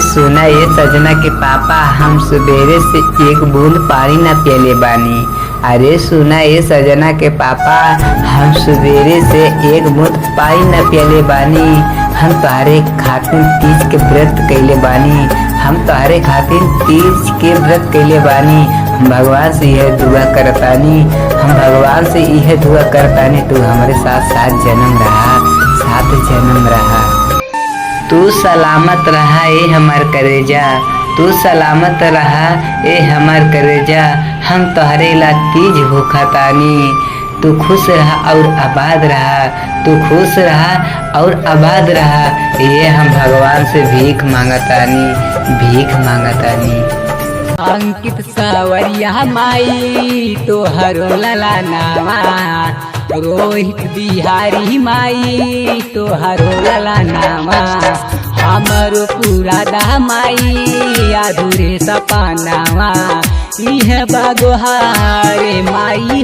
सुना ये सजना के पापा, हम सवेरे से एक बूंद पानी न पियले बानी। अरे सुना ये सजना के पापा, हम सवेरे से एक बूंद पानी न पियले बानी। हम तुम्हारे खातिर तीज के व्रत कैले बानी। हम तुम्हारे खातिर तीज के व्रत कैले बानी। हम भगवान से यह दुआ करतानी, हम भगवान से यह दुआ करतानी, तू हमारे साथ साथ जन्म रहा, साथ जन्म रहा। तू सलामत रहा ए हमार करेजा, तू सलामत रहा ए हमार करेजा। हम तोहरे ला तीज भूखतानी। तू खुश रहा और आबाद रहा, तू खुश रहा और आबाद रहा। ये हम भगवान से भीख मांगतानी, भीख मांगतानी। अंकित सावरिया माई तोहरो ललनावा, रोहित बिहारी माई तोहरो ललनावा। हमरो पूरा दा माई अधूरे सपनावा, इह बगोहारे माई।